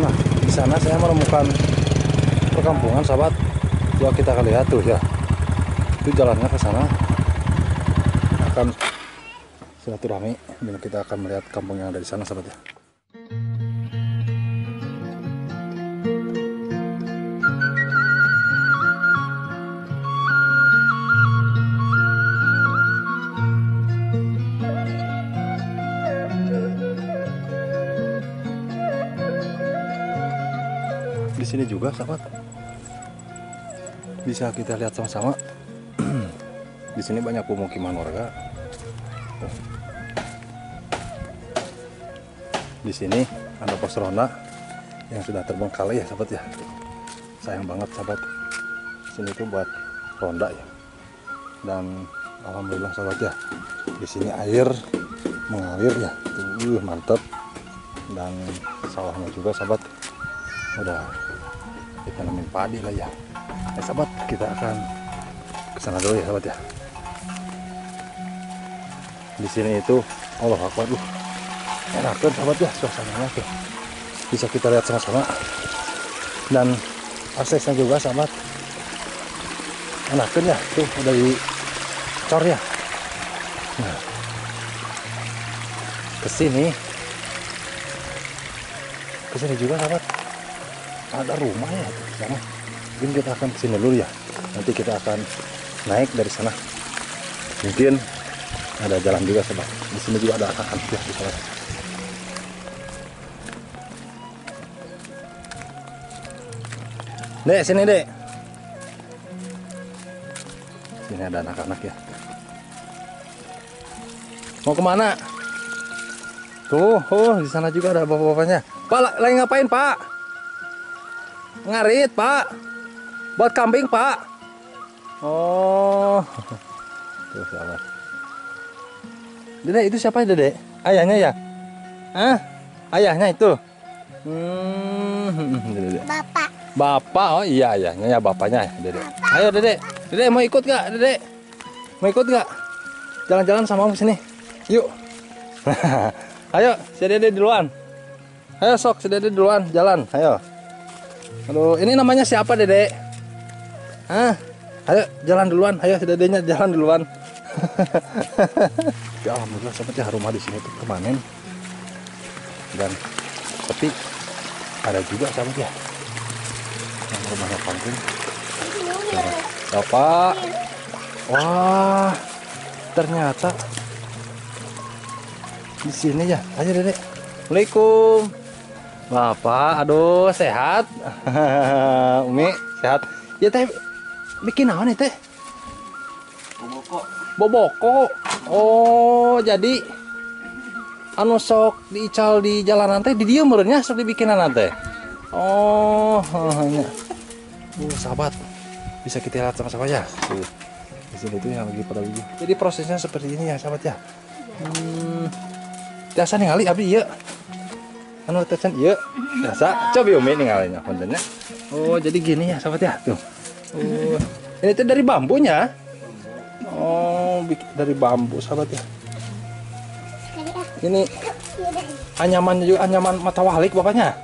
Nah, di sana saya menemukan perkampungan, sahabat. Coba kita akan lihat tuh ya. Itu jalannya ke sana. Akan silaturahmi dan kita akan melihat kampung yang ada di sana, sahabat ya. Di sini juga, sahabat, bisa kita lihat sama-sama. Di sini banyak pemukiman warga. Di sini ada pos ronda yang sudah terbengkalai ya, sahabat ya. Sayang banget, sahabat. Sini tuh buat ronda ya. Dan alhamdulillah, sahabat ya, di sini air mengalir ya. Tuh, mantap. Dan sawahnya juga, sahabat, udah ditanamin padi lah ya. Sahabat, kita akan ke sana dulu ya, sahabat ya. Di sini itu Allah Akbar, enak kan, sahabat ya, suasananya tuh. Bisa kita lihat sama-sama. Dan aksesnya juga, sahabat, enak kan ya, tuh udah dicor ya. Nah, kesini juga, sahabat, ada rumah ya di sana. Mungkin kita akan kesini dulu ya. Nanti kita akan naik dari sana. Mungkin ada jalan juga, sahabat. Di sini juga ada anak ya di sana. Dek, sini dek. Sini ada anak-anak ya. Mau kemana? Tuh, di sana juga ada bapak-bapaknya. Pak, lagi ngapain, Pak? Ngarit, Pak. Buat kambing, Pak. Oh. Tuh, sahabat. Dedek, itu siapa, Dedek? Ayahnya ya? Hah? Ayahnya itu? Dedek. Bapak. Bapak, oh iya, ayahnya ya, bapaknya ya, Dedek. Ayo, Dedek. Dedek mau ikut gak, Dedek? Mau ikut gak? Jalan-jalan sama om sini. Yuk. Ayo, si Dedek duluan. Ayo sok, si Dedek duluan, jalan. Ayo. Aduh, ini namanya siapa, Dedek? Hah? Ayo, jalan duluan. Ayo, si Dedeknya jalan duluan. Ya alhamdulillah, sahabat ya, rumah di sini tuh permanen. Dan sepi. Ada juga, sahabat ya, yang rumahnya panggung. Bapak. Wah, ternyata di sini ya. Ayo, Dedek. Assalamualaikum. Bapak, aduh, sehat. Umi, sehat. Ya teh, bikin apa nih teh? Boboko. Boboko. Oh, jadi anu sok diical di jalanan teh di dieu meureunnya sok dibikinan teh. Oh, hanya. Sahabat, bisa kita lihat sama-sama ya. Tuh. Di sini tuh yang lagi pada bikin. Jadi prosesnya seperti ini ya, sahabat ya. Biasa ningali abdi ieu. Anu tecan iya, biasa. Coba Umi ninggalin kontennya. Oh, jadi gini ya, sahabat ya. Tuh. Oh, ini tuh dari bambunya. Oh, dari bambu, sahabat ya. Ini anyamannya juga anyaman matawalik bapaknya.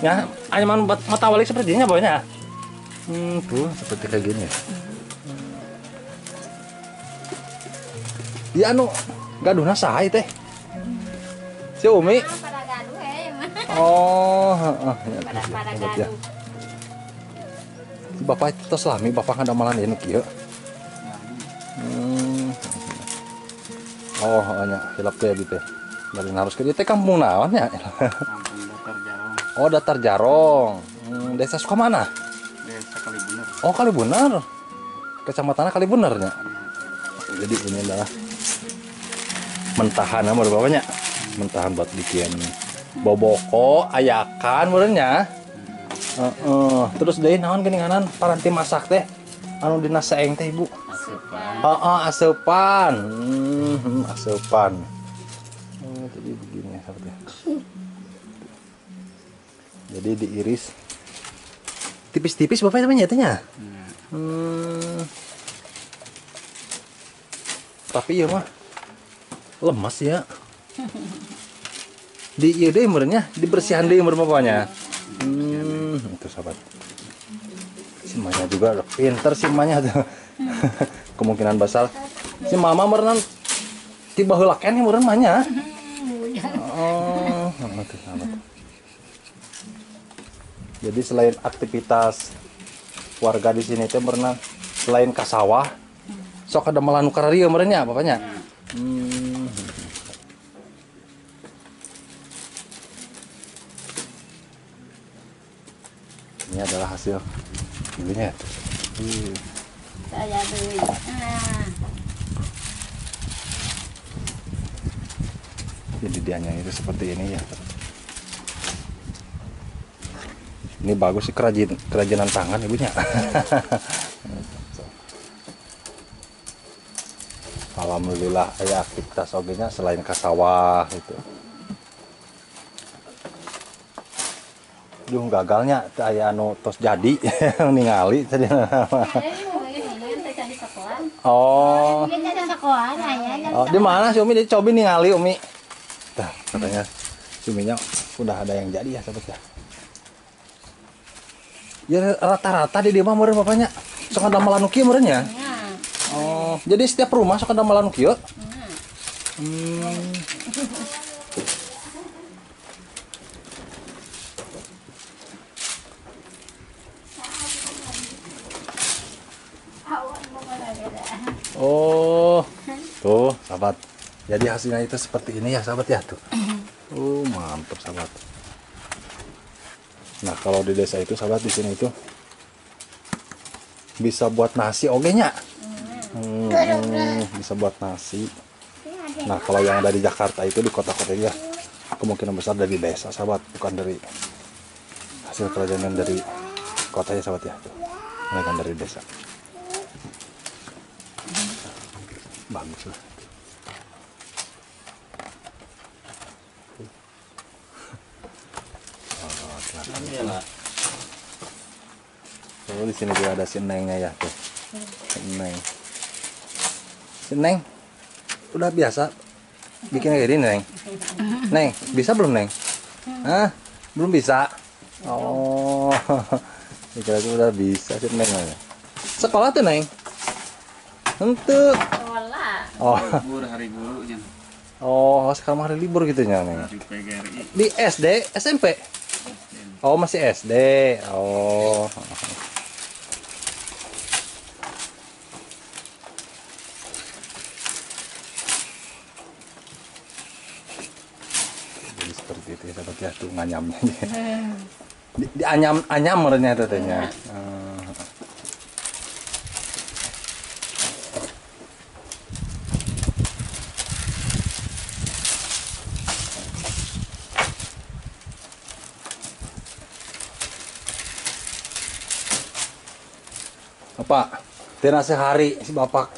Ya, anyaman matawalik sepertinya bapaknya. Tuh seperti kayak gini. Ya anu gaduhna saha teh? Si Umi. Oh, ya. Bapak itu tos lami, bapak kan malan ini kieu. Oh, hanya hilap teh gitu. Dari harus ke dieu teh kampung naon ya? Kampung Datar Jarong. Oh, Datar Jarong. Desa Sukamana? Desa Kalibener. Oh, Kalibener. Kecamatannya Kalibener nya. Jadi ini adalah mentahan apa bapaknya? Mentahan buat bikin boboko, ayakan meureunnya. Terus deui naon geuninganan paranti masak teh? Anu dina saeng teh, Ibu. Asupan. Asupan. Asupan. Oh, jadi begini ya, sahabat ya. Jadi diiris tipis-tipis bapak namanya tanya. Tapi ya mah lemas ya. Di iya deh meureunnya, dibersihan deui meureun bapaknya. Itu sahabat. Si Manya juga pinter si Manya tuh. Kemungkinan besar si mama merenang tiba heula keneh meureun Manya. Oh, itu sahabat. Jadi selain aktivitas warga di sini teh berenang selain ka sawah, sok ada melanu kararieu meureun nya bapaknya. Ini adalah hasil dulunya. Saya beli. Jadi dianya itu seperti ini ya. Ini bagus sih kerajinan tangan ibunya. Alhamdulillah ya aktivitas ogenya selain ke sawah itu. Duh gagalnya aya anu tos jadi ningali tadi. Oh. Oh, di mana si Umi dicoba ningali Umi? Nah, katanya si Uminya udah ada yang jadi ya sahabat ya. Ya rata-rata di dia mah meureun bapaknya. Sok ada malanu kieu meureun ya? Oh, jadi setiap rumah sok ada malanu kieu? Oh, tuh sahabat. Jadi hasilnya itu seperti ini ya sahabat ya tuh. Mantap sahabat. Nah kalau di desa itu sahabat di sini itu bisa buat nasi ogenya. Bisa buat nasi. Nah kalau yang dari Jakarta itu di kota-kota ya kemungkinan besar dari desa sahabat, bukan dari hasil kerajinan dari kota ya sahabat ya. Bukan dari desa. Bagus lah. Oh, di sini juga ada si Nengnya ya tuh. Neng. Si Neng udah biasa bikin kayak gini Neng. Neng, bisa belum Neng? Hah? Belum bisa. Oh. Kira itu udah bisa si Neng. Sekolah tuh Neng. Untuk Sekolah. Libur hari gurunya. Oh, sekarang hari libur gitu ya Neng. Di PGRI. Di SD, SMP. Oh, masih SD. Oh. Jadi seperti itu ya sahabat ya tuh nganyamnya. Di anyam merenya tetenya. Bapak, tina sehari si bapak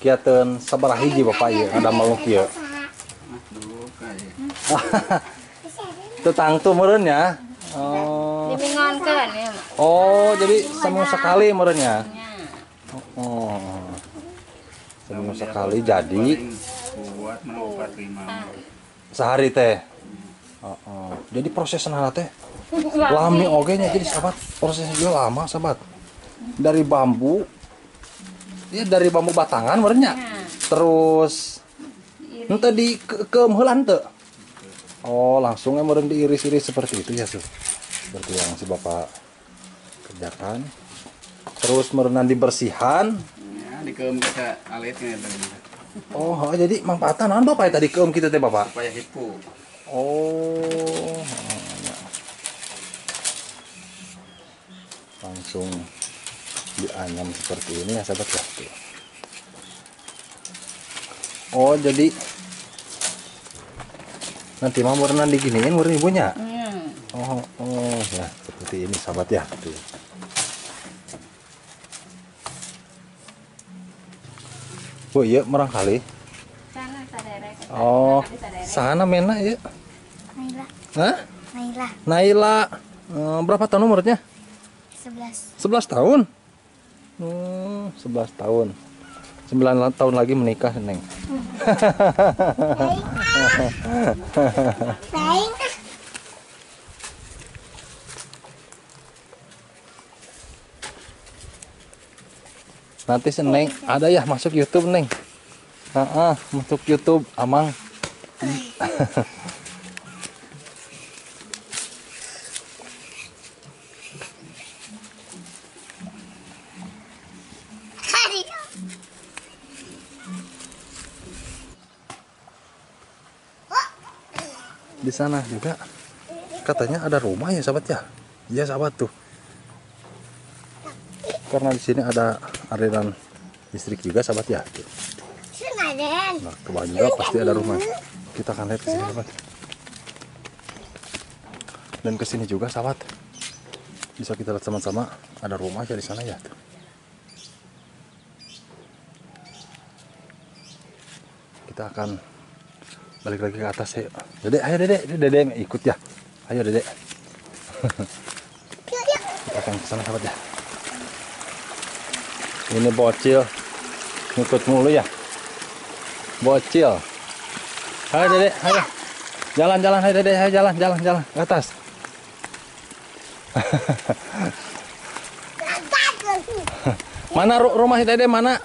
kiateun sabaraha hiji bapak ieu ngadamel kieu. Dulu kayak Teu tangtu meureun ya. Oh. Dimingonkeun ya, Mak. Oh, jadi seminggu sekali meureun ya. Ya. Oh. Seminggu sekali jadi buat menupat 5. sehari teh. Oh. Jadi proses naon teh lami oge nya jadi sahabat. Prosesnya juga lama sahabat. Dari bambu ya dari bambu batangan meureun nya. Terus henteu di keum heulan teu. Oh, langsung meureun diiris-iris seperti itu ya, seperti yang si bapak kerjakan. Terus meureun dibersihan. Ya, dikeum kita alitnya tadi. Oh, jadi manfaatnya naon bapak ya tadi keum kitu teh bapak? Supaya hipu. Oh, ya. Langsung dianyam seperti ini ya sahabat ya. Oh, jadi nanti mau berenang diginiin meureun ibunya. Oh ya seperti ini sahabat ya. Tuh. Bu, iya merang kali. Sana saderek. Oh, sana mena ya. Naila. Hah? Naila. Naila. Berapa tahun umurnya? 11. 11 tahun. 11 tahun. 9 tahun lagi menikah, Neng. Naing. Nanti Neng ada ya masuk YouTube Neng. Masuk YouTube Amang. Di sana juga katanya ada rumah ya sahabat ya. Iya sahabat tuh. Karena di sini ada aliran listrik juga sahabat ya. Nah, ke bawah juga pasti ada rumah. Kita akan lihat ke sini sahabat. Dan ke sini juga sahabat. Bisa kita lihat sama-sama ada rumah ya di sana ya. Tuh. Kita akan balik lagi ke atas ya. Dedek, ayo dedek ikut ya. Ayo dedek. Kita akan ke sana sahabat ya. Ini bocil ngikut mulu ya. Bocil. Ayo dedek, ayo. Jalan, ayo dedek, ayo jalan ke atas. Mana rumah dedek mana?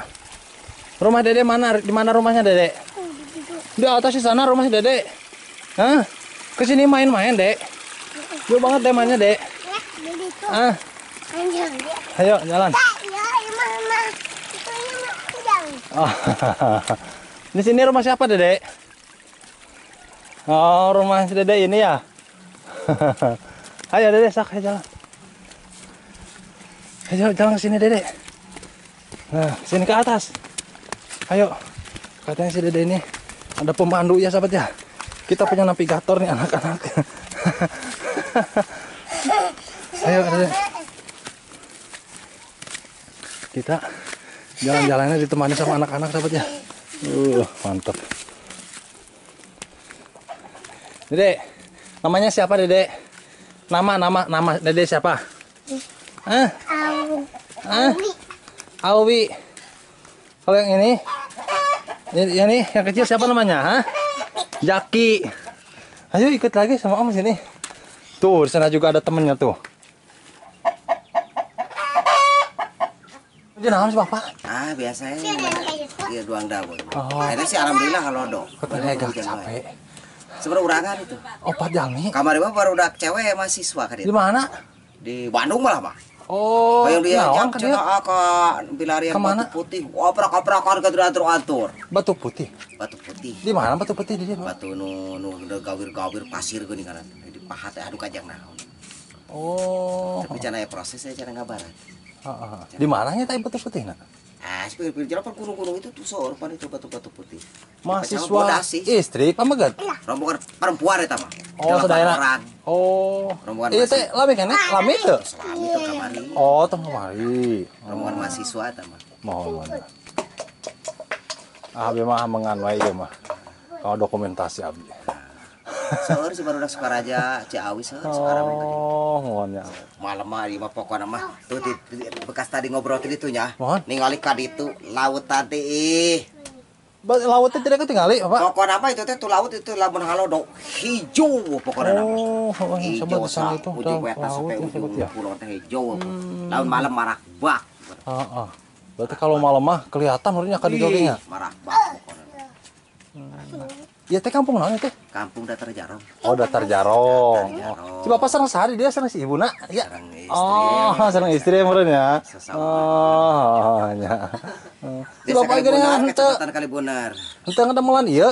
Rumah dedek mana? Di mana rumahnya dedek? Di atas di sana rumah si Dedek. Hah? Kesini main-main, Dek. Jauh banget deh mainnya, Dek. Ayo, jalan. Oh. Di sini rumah siapa, Dedek? Oh, rumah si Dedek ini ya. Ayo, Dedek, sak, ayo jalan. Ayo jalan ke sini, Dedek. Nah, sini ke atas. Ayo. Katanya si Dedek ini ada pemandu ya sahabat ya. Kita punya navigator nih anak-anak. Ayo Dedek. Kita jalan-jalannya ditemani sama anak-anak sahabat ya. Mantap. Dedek, namanya siapa Dedek? Nama Dedek siapa? Awi. Kalau yang ini? Ini yang kecil siapa namanya? Hah? Jaki. Ayo ikut lagi sama Om sini. Tuh, di sana juga ada temennya tuh. Ini nama sih Bapak? Biasanya dia doang daun. Oh. Ini sih alhamdulillah kalau do. Katanya agak capek. Sebenarnya urangan itu. Opat Jalmi. Kamar Bapak baru udah cewek mahasiswa kan Di itu. mana? Di Bandung malah, Pak. Oh, Yang dia naon ajak kan dia? ke Pilarian Kemana? Batu Putih. Oprak-oprakan ke atur-atur. Batu Putih. Batu Putih. Di mana Batu Putih di dia? Pak? Batu nu gawir-gawir pasir geuning kana. Di pahat adu kajang naon. Oh. Tapi cara proses saya cara ngabaran. Di mananya tadi Batu Putih nak? Sepir jalan gunung-gunung itu tuh sorpan itu batu putih. Mahasiswa istri pamegat. Rombongan perempuan eta mah. Oh, saudara. Oh. Rombongan Iya teh lami kan? Lami teu? Selami itu kamari. Oh, tong kamari. Rombongan mahasiswa eta mah. Mohon. Abi mah mengan wae ieu mah. Kalau dokumentasi abi. Seueur si barudak Sukaraja Ciawi sekarang itu. Oh, mohon ya. Malam mah ieu mah pokona mah tuh di bekas tadi ngobrol tadi tuh nya. Mohon. Ningali ka ditu laut tadi Lautnya tidak ketinggali, Pak. Pokona mah itu teh tuh laut itu lamun halodo hijau pokona nama. Oh, sobat di sana itu ujung wetan sampai ujung pulau teh hijau. Laun malam marak bak. Heeh. Berarti kalau malam mah kelihatan urutnya ka di joggingnya. Marak bak pokona. Iya teh kampung naon teh? Kampung Datar Jarong. Oh, Datar Jarong. Datar Jarong. Si Bapak sareng sehari dia sareng si Ibuna. Ya. Sareng istri. Oh, sareng istri meureun ya. Sesama. Oh, nya. Si Bapak geuningan henteu. Kecepatan kali bener. Henteu ngadamelan ieu.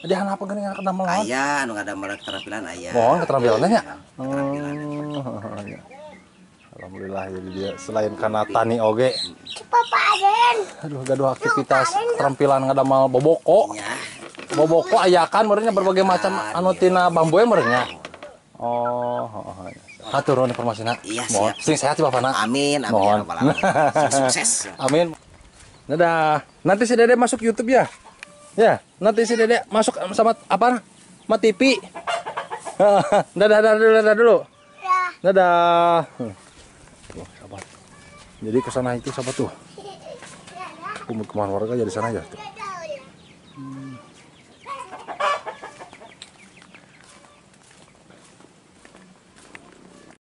Dia apa geuningan ngadamelan? Aya anu ngadamelan keterampilan aya. Mohon keterampilannya nya. Keterampilan. Ya. Alhamdulillah jadi dia selain karena tani oge. Aduh, gaduh aktivitas keterampilan ngadamal boboko. Ya. Boboko ayakan meureunnya berbagai macam anu tina bambu meureunnya. Oh, hatur nuhun informasina. Iya, Mohon. siap. Sing sehat sih Bapana. Amin, amin Mohon. ya rabbal alamin. Sukses. Amin. Dadah. Nanti si Dede masuk YouTube ya. Ya, nanti si Dede masuk sama apa? Sama TV. Dadah dulu. Dadah. Tuh, sahabat. Jadi ke sana itu sahabat tuh. Pemukiman warga jadi sana ya tuh.